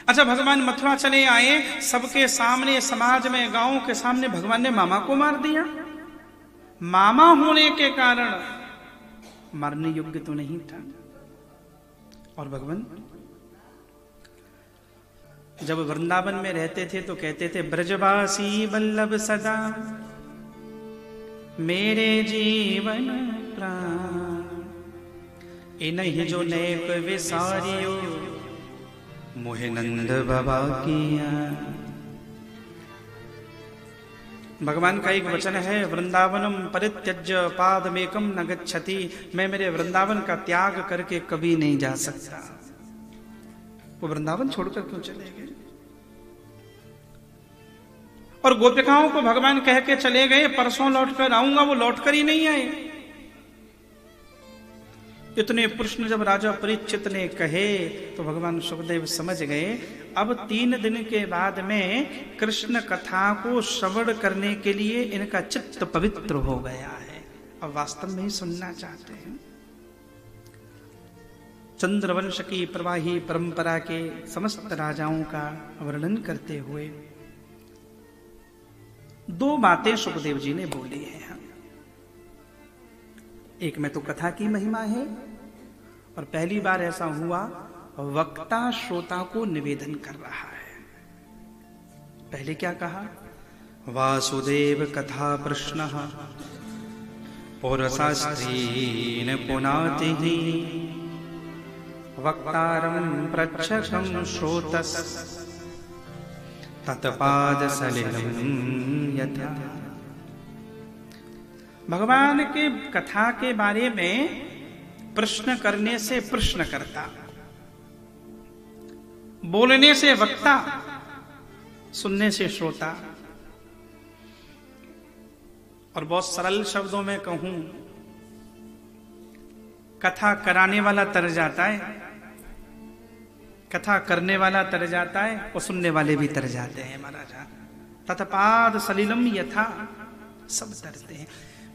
अच्छा, भगवान मथुरा चले आए, सबके सामने, समाज में, गांव के सामने भगवान ने मामा को मार दिया। मामा होने के कारण मरने योग्य तो नहीं था। और भगवान जब वृंदावन में रहते थे तो कहते थे, ब्रजवासी वल्लभ सदा मेरे जीवन प्राण, इन्हीं जो नेक विसारियो मोहे नंद बाबा किया। भगवान का एक वचन है, वृंदावनम परित्यज्य पादमेकम न गच्छति, मैं मेरे वृंदावन का त्याग करके कभी नहीं जा सकता। वो वृंदावन छोड़कर क्यों चले गए? और गोपिकाओं को भगवान कह के चले गए, परसों लौटकर आऊंगा, वो लौटकर ही नहीं आए। इतने प्रश्न जब राजा परीक्षित ने कहे तो भगवान सुखदेव समझ गए, अब 3 दिन के बाद में कृष्ण कथा को श्रवण करने के लिए इनका चित्त पवित्र हो गया है, अब वास्तव में ही सुनना चाहते हैं। चंद्रवंश की प्रवाही परंपरा के समस्त राजाओं का वर्णन करते हुए 2 बातें सुखदेव जी ने बोली हैं। एक में तो कथा की महिमा है, और पहली बार ऐसा हुआ वक्ता श्रोता को निवेदन कर रहा है। पहले क्या कहा? वासुदेव कथा प्रश्न पौरशास्त्रीन पुनाति वक्तारं प्रच्छकं श्रोतस् तत्पाद सलिलं यथा। भगवान के कथा के बारे में प्रश्न करने से प्रश्नकर्ता, बोलने से वक्ता, सुनने से श्रोता। और बहुत सरल शब्दों में कहूं, कथा कराने वाला तर जाता है, कथा करने वाला तर जाता है, और सुनने वाले भी तर जाते हैं महाराजा। तत्पाद सलिलम यथा, सब तरते हैं।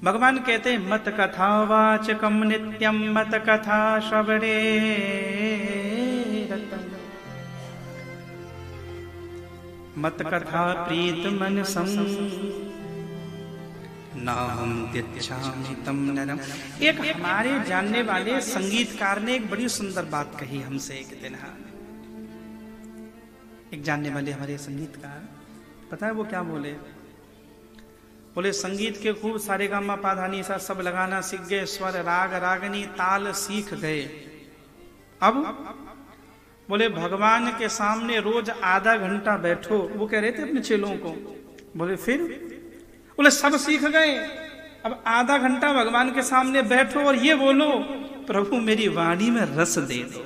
भगवान कहते हैं, मत कथा वाचकम नित्यम मत कथा श्रवणे रतम, मत कथा प्रीत मनसं नाहं त्यच्छामि तम नरम। एक हमारे जानने वाले संगीतकार ने एक बड़ी सुंदर बात कही हमसे एक दिन। एक जानने वाले हमारे संगीतकार, पता है वो क्या बोले? बोले संगीत के खूब सारे गामा पाधानी सा सब लगाना सीख गए, स्वर राग रागनी ताल सीख गए। अब बोले भगवान के सामने रोज आधा घंटा बैठो, वो कह रहे थे अपने चेलों को। बोले फिर? बोले सब सीख गए, अब आधा घंटा भगवान के सामने बैठो और ये बोलो, प्रभु मेरी वाणी में रस दे दो।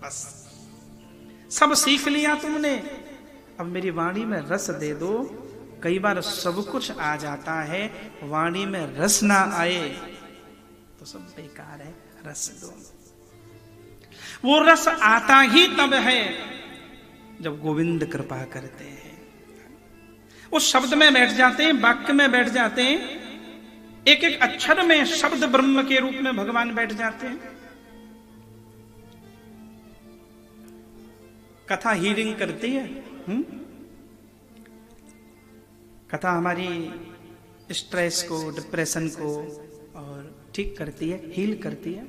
बस सब सीख लिया तुमने, अब मेरी वाणी में रस दे दो। कई बार सब कुछ आ जाता है, वाणी में रस ना आए तो सब बेकार है, रस दो। वो रस आता ही तब है जब गोविंद कृपा करते हैं, उस शब्द में बैठ जाते हैं, वाक्य में बैठ जाते हैं, एक एक अक्षर में शब्द ब्रह्म के रूप में भगवान बैठ जाते हैं। कथा हीलिंग करती है। कथा हमारी स्ट्रेस को, डिप्रेशन को और ठीक करती है, हील करती है।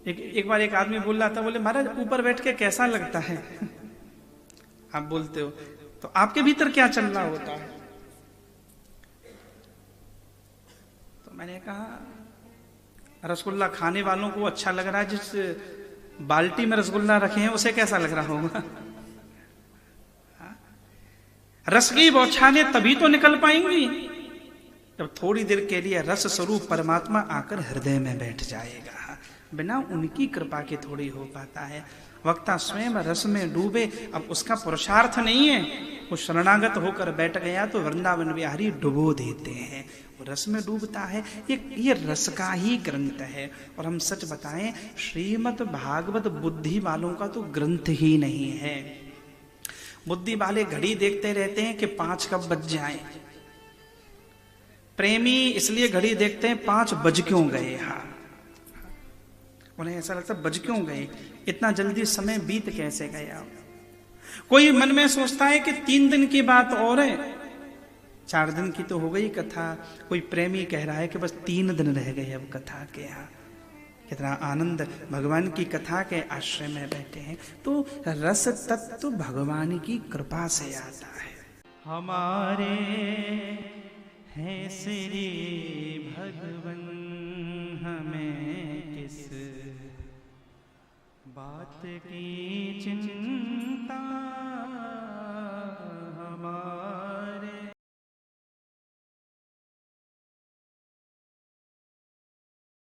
एक बार एक आदमी बोल रहा था, बोले महाराज ऊपर बैठ के कैसा लगता है? आप बोलते हो तो आपके भीतर क्या चल रहा होता है? तो मैंने कहा रसगुल्ला खाने वालों को अच्छा लग रहा है, जिस बाल्टी में रसगुल्ला रखे हैं उसे कैसा लग रहा होगा? रस की बौछारें तभी तो निकल पाएंगी जब थोड़ी देर के लिए रस स्वरूप परमात्मा आकर हृदय में बैठ जाएगा। बिना उनकी कृपा के थोड़ी हो पाता है। वक्ता स्वयं रस में डूबे, अब उसका पुरुषार्थ नहीं है, वो शरणागत होकर बैठ गया तो वृंदावन बिहारी डुबो देते हैं, वो रस में डूबता है। ये रस का ही ग्रंथ है। और हम सच बताएं, श्रीमद् भागवत बुद्धि वालों का तो ग्रंथ ही नहीं है। बुद्धि वाले घड़ी देखते रहते हैं कि 5 कब बज जाए, प्रेमी इसलिए घड़ी देखते हैं 5 बज क्यों गए। हाँ, उन्हें ऐसा लगता बज क्यों गए, इतना जल्दी समय बीत कैसे गया। कोई मन में सोचता है कि 3 दिन की बात और है, 4 दिन की तो हो गई कथा। कोई प्रेमी कह रहा है कि बस 3 दिन रह गए अब कथा के यहाँ। कितना आनंद भगवान की कथा के आश्रय में बैठे हैं। तो रस तत्व भगवान की कृपा से आता है। हमारे हैं श्री भगवान, हमें किस बात की चिंता,